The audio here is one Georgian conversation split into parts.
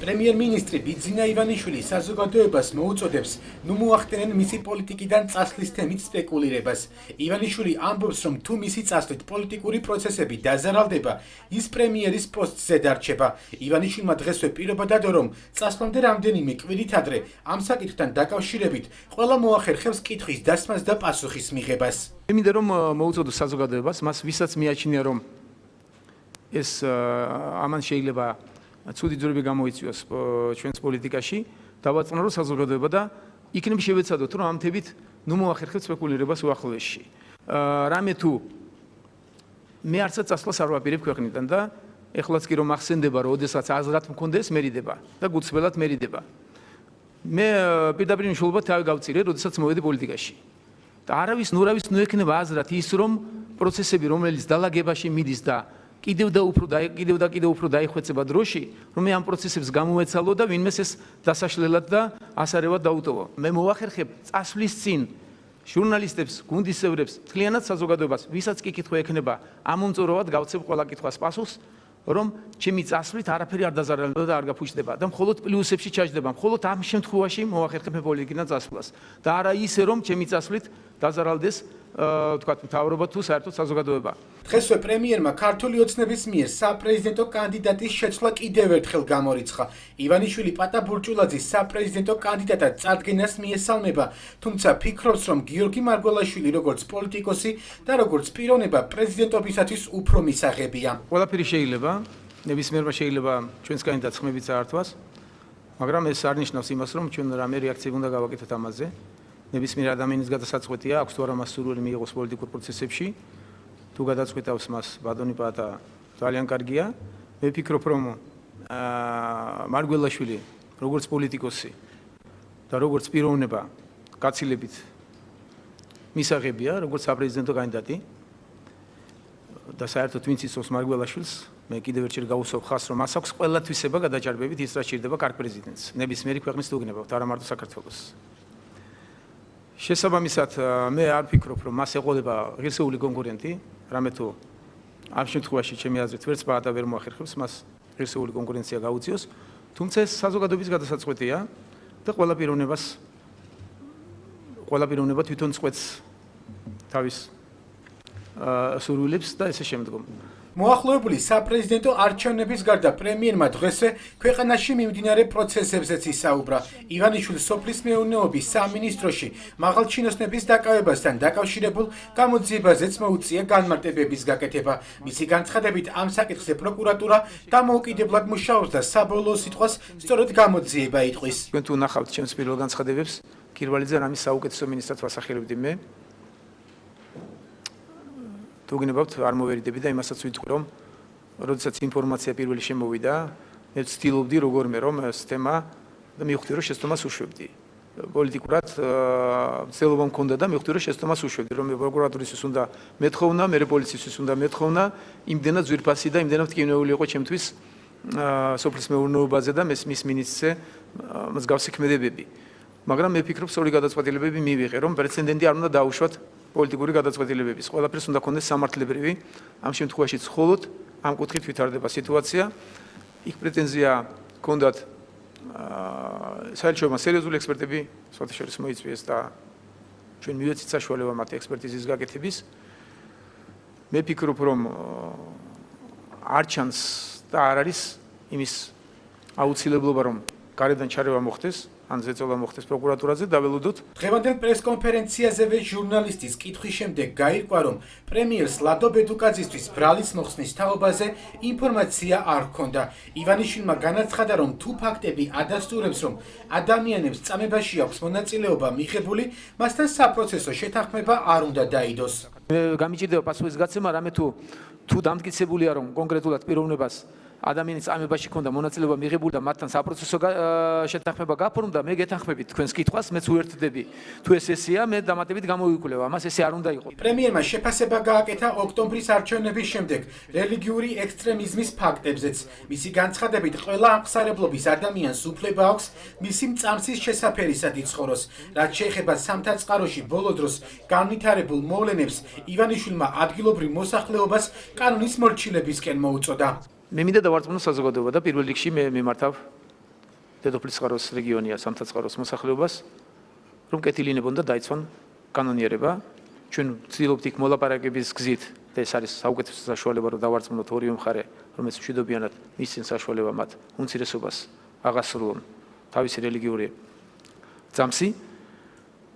პრემიერ-მინისტრი ბიძინა ივანიშვილი საზოგადოებას მოუწოდებს ნუ მოახდენენ მისი პოლიტიკიდან წასვლის თემით სპეკულირებას. ივანიშვილი ამბობს, რომ თუ მისი წასვლით პოლიტიკური პროცესები დაზარალდება, ის პრემიერის პოსტზე დარჩება. ივანიშვილმა დღესვე პირობა დადო, რომ წასვლამდე რამდენიმე კვირით ადრე ამ საკითხთან დაკავშირებით ყველა მოახერხებს კითხვის დასმას და პასუხის მიღებას. მინდა რომ მოუწოდოს საზოგადოებას, მას ვისაც მიაჩნია, რომ ეს ამან შეიძლება ცუდი ძვრები გამოიწვიოს ჩვენს პოლიტიკაში, დავაწყნო რომ საზოგადოება და იქნებ შევეცადოთ, რომ ამ თემით ნუ მოახერხებთ სპეკულირებას უახლოესში. რამე თუ მე არცად წასვლას არ ვაპირებ ქვეყნიდან და ეხლაც კი რომ ახსენდება, რომ ოდესაც აზრად მქონდეს მერიდება და გუცბელად მერიდება. მე პირდაპირ მნიშვნელობად თავი გავწირე, როდესაც მოვედი პოლიტიკაში. და არავის ნურავის ნუ ექნება აზრად ის, რომ პროცესები, რომელიც დალაგებაში მიდის და კიდევ და უფრო დაიხვეწება დროში, რომ მე ამ პროცესებს გამოვეცალო და ვინმეს ეს დასაშლელად და ასარევად დაუტოვო. მე მოახერხებ წასვლის წინ ჟურნალისტებს, გუნდისევრებს, მთლიანად საზოგადოებას, ვისაც კი კითხვა ექნება, ამომწურავად გავცემ ყველა კითხვას პასუხს, რომ ჩემი წასვლით არაფერი არ დაზარალდება და არ გაფუჭდება და მხოლოდ პლუსებში ჩაჯდება. მხოლოდ ამ შემთხვევაში მოახერხებ პოლიტიკიდან წასვლას და არა ისე, რომ ჩემი წასვლით დაზარალდეს თქვათ მთავრობა თუ საერთოდ საზოგადოება. დღესვე პრემიერმა ქართული ოცნების მიერ საპრეზიდენტო კანდიდატის შეცვლა კიდევ ერთხელ გამორიცხა. ივანიშვილი პატაბურჭულაძის საპრეზიდენტო კანდიდატად წარდგენას მიესალმება, თუმცა ფიქრობს, რომ გიორგი მარგველაშვილი როგორც პოლიტიკოსი და როგორც პიროვნება პრეზიდენტობისათვის უფრო მისაღებია. ყველაფერი შეიძლება, ნებისმიერმა შეიძლება ჩვენს კანდიდატს ხმებით წაართვას, მაგრამ ეს არ ნიშნავს იმას, რომ ჩვენ რამე რეაქციები უნდა გავაკეთოთ ამაზე. ნებისმიერ ადამიანის გადასაწყვეტია, აქვს თუ არა მას სურვილი მიიღოს პოლიტიკურ პროცესებში. თუ გადაწყვეტავს მას ბატონი პატა, ძალიან კარგია. მე ვფიქრობ, რომ მარგველაშვილი როგორც პოლიტიკოსი და როგორც პიროვნება გაცილებით მისაღებია, როგორც საპრეზიდენტო კანდიდატი. და საერთოდ ვინც იცავს მარგველაშვილს, მე კიდევ ერთხელ გავუსვამ ხაზს, რომ მას აქვს ყველა თვისება გადაჭარბებით ის, რაც შეიძლება კარგ პრეზიდენტს, ნებისმიერი ქვეყნის თუ უგნებავთ, არა მარტო საქართველოს. შესაბამისად, მე არ ვფიქრობ, რომ მას ეყოლება ღირსეული კონკურენტი, რამე თუ ამ შემთხვევაში ჩემი აზრით ვერც პაატა ვერ მოახერხებს მას ღირსეული კონკურენცია გაუწიოს, თუმცა ეს საზოგადოების გადასაწყვეტია და ყველა პიროვნება თვითონ წყვეტს თავის სურვილებს და ესე შემდგომ. მოახლოებული საპრეზიდენტო არჩევნების გარდა პრემიერმა დღესვე ქვეყანაში მიმდინარე პროცესებზეც ისაუბრა. ივანიშვილს სოფლის მეურნეობის სამინისტროში მაღალჩინოსნების დაკავებასთან დაკავშირებულ გამოძიებაზეც მოუწია განმარტებების გაკეთება. მისი განცხადებით, ამ საკითხზე პროკურატურა დამოუკიდებლად მუშაობს და საბოლოო სიტყვას სწორედ გამოძიება იტყვის. თქვენ თუ ნახავთ ჩემს პირველ განცხადებებს, კირვალიძე რამის საუკეთესო მინისტრად ვასახელებდი მე. თუ გინებავთ არ მოვერიდები და იმასაც ვიტყვი, რომ როდესაც ინფორმაცია პირველი შემოვიდა, მე ვცდილობდი როგორმე რომ ეს თემა და მივხვდი რომ შეცდომას უშვებდი. პოლიტიკურად ცდილობა მქონდა და მივხვდი რომ შეცდომას უშვებდი, რომ პროკურატურისთვის უნდა მეთხოვნა, მე პოლიციისთვის უნდა მეთხოვნა, იმდენად ძვირფასი და იმდენად ტკივნეული იყო ჩემთვის სოფლის მეურნეობაზე და მის მინისტრზე მსგავსი ქმედებები. მაგრამ მე ვფიქრობ, სწორი გადაწყვეტილებები მივიღე, რომ პრეცედენტი არ უნდა დაუშვათ პოლიტიკური გადაწყვეტილებების. ყველაფერს უნდა ქონდეს სამართლებრივი, ამ შემთხვევაში მხოლოდ ამ კუთხით ვითარდება სიტუაცია. იქ პრეტენზია ჰქონდათ საერთაშორისო სერიოზული ექსპერტები, სხვათა შორის მოიწვიეს და ჩვენ მივეცით საშუალება მათ ექსპერტიზის გაკეთების. მე ვფიქრობ, რომ არ ჩანს და არ არის იმის აუცილებლობა, რომ გარედან ჩარევა მოხდეს. ან ზეწოლა მოხდეს პროკურატურაზე დაველოდოთ. დღევანდელ პრესკონფერენციაზევე ჟურნალისტის კითხვის შემდეგ გაირკვა, რომ პრემიერს ლადო ბედუკაძისთვის ბრალის მოხსნის თაობაზე ინფორმაცია არ ჰქონდა. ივანიშვილმა განაცხადა, რომ თუ ფაქტები ადასტურებს, რომ ადამიანებს წამებაში აქვს მონაწილეობა მიღებული, მასთან საპროცესო შეთანხმება არ უნდა დაიდოს. გამიჭირდება პასუხის გაცემა, რამე თუ დამტკიცებულია, რომ კონკრეტულად პიროვნებას ადამიანის წამებაში ქონდა მონაწილეობა მიღებული და მათთან საპროცესო შეთანხმება გაფორმდა, მე გეთანხმებით თქვენს კითხვას, მეც უერთდები. თუ ეს ესეა, მე დამატებით გამოვიკვლევ, ამას ესე არ უნდა იყოს. პრემიერმა შეფასება გააკეთა ოქტომბრის არჩევნების შემდეგ რელიგიური ექსტრემიზმის ფაქტებზეც. მისი განცხადებით, ყველა აღმსარებლობის ადამიანს უფლება აქვს მისი მწამსის შესაფერისად იცხოვროს. რაც შეეხება სამთაწყაროში ბოლო დროს განვითარებულ მოვლენებს, ივანიშვილმა ადგილობრივ მოსახლეობას კანონის მორჩილებისკენ მოუწოდა. მე მინდა დავარწმუნო საზოგადოება და პირველ რიგში მე მიმართავ დედოფლის წყაროს რეგიონია სამთაწყაროს მოსახლეობას, რომ კეთილინებონ და დაიცვან კანონიერება. ჩვენ ვცდილობთ იქ მოლაპარაკების გზით და ეს არის საუკეთესო საშუალება, რომ დავარწმუნოთ ორივე მხარე, რომელიც მშვიდობიანად მისცენ საშუალება მათ უმცირესობას აღასრულონ თავისი რელიგიური ძამსი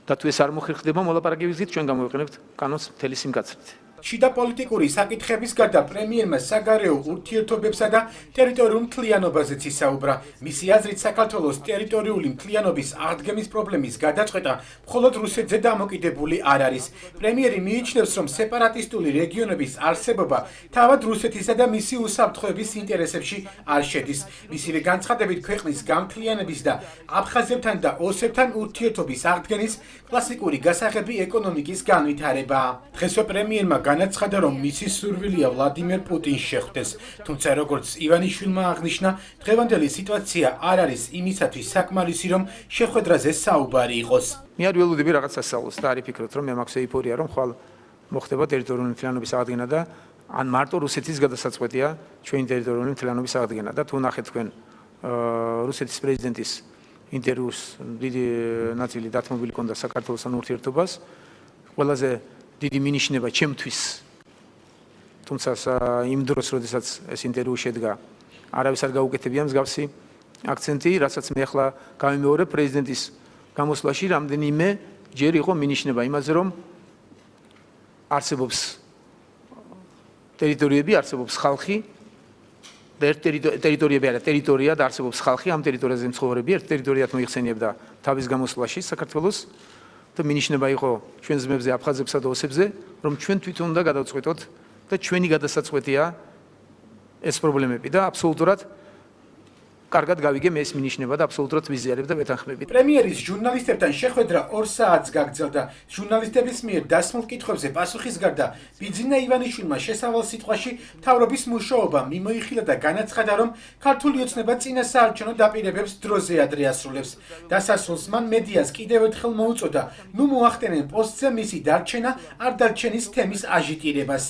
და თუ ეს არ მოხერხდება მოლაპარაკების გზით, ჩვენ გამოვიყენებთ კანონს მთელი სიმკაცრით. შიდა პოლიტიკური საკითხების გარდა პრემიერმა საგარეო ურთიერთობებსა და ტერიტორიულ მთლიანობაზეც ისაუბრა. მისი აზრით, საქართველოს ტერიტორიული მთლიანობის აღდგემის პრობლემის გადაწყვეტა მხოლოდ რუსეთზე დამოკიდებული არ არის. პრემიერი მიიჩნევს, რომ სეპარატისტული რეგიონების არსებობა თავად რუსეთისა და მისი უსაფრთხოების ინტერესებში არ შედის. მისივე განცხადებით, ქვეყნის გამთლიანების და აფხაზებთან და ოსებთან ურთიერთობის აღდგენის კლასიკური გასაღები ეკონომიკის განვითარებაა. დღესვე პრემიერმა განაცხადა, რომ მისი სურვილია ვლადიმერ პუტინს შეხვდეს, თუმცა როგორც ივანიშვილმა აღნიშნა, დღევანდელი სიტუაცია არ არის იმისათვის საკმარისი, რომ შეხვედრაზე საუბარი იყოს. მე არ ველოდები რაღაც სასწაულს და არ ვფიქრობ, რომ მე მაქვს ეიფორია, რომ ხვალ მოხდება ტერიტორიული მთლიანობის აღდგენა და ან მარტო რუსეთის გადასაწყვეტია ჩვენი ტერიტორიული მთლიანობის აღდგენა და თუ ნახეთ თქვენ რუსეთის პრეზიდენტის ინტერვიუს დიდი ნაწილი დათმობილი ჰქონდა საქართველოსთან ურთიერთობას, ყველაზე დიდი მინიშნება ჩემთვის. თუმცა იმ დროს, როდესაც ეს ინტერვიუ შედგა, არავის არ გაუკეთებია მსგავსი აქცენტი, რასაც მე ახლა გავიმეორებ პრეზიდენტის გამოსვლაში, რამდენიმე ჯერ იყო მინიშნება იმაზე, რომ არსებობს ტერიტორიები, არსებობს ხალხი და ერთ ტერიტორიები არა, ტერიტორია და არსებობს ხალხი, ამ ტერიტორიაზე მცხოვრები ერთ ტერიტორიად მოიხსენიებდა თავის გამოსვლაში საქართველოს. და მინიშნება იყო ჩვენ ძმებზე, აფხაზებსა და ოსებზე, რომ ჩვენ თვითონ უნდა გადავწყვეტოთ და ჩვენი გადასაწყვეტია ეს პრობლემები და აბსოლუტურად კარგად გავიგებ ეს მინიშნება და აბსოლუტურად ვიზიარებ და ვეთანხმებით. პრემიერის ჟურნალისტებთან შეხვედრა 2 საათს გაგრძელდა. ჟურნალისტების მიერ დასმულ კითხვებზე პასუხის გარდა ბიძინა ივანიშვილმა შესავალ სიტყვაში მთავრობის მუშაობა მიმოიხილა და განაცხადა, რომ ქართული ოცნება წინა საარჩევნო დაპირებებს დროზე ადრე ასრულებს. დასასრულს მან მედიას კიდევ ერთხელ მოუწოდა, ნუ მოახდენენ პოსტზე მისი დარჩენა არ დარჩენის თემის აჟიტირებას.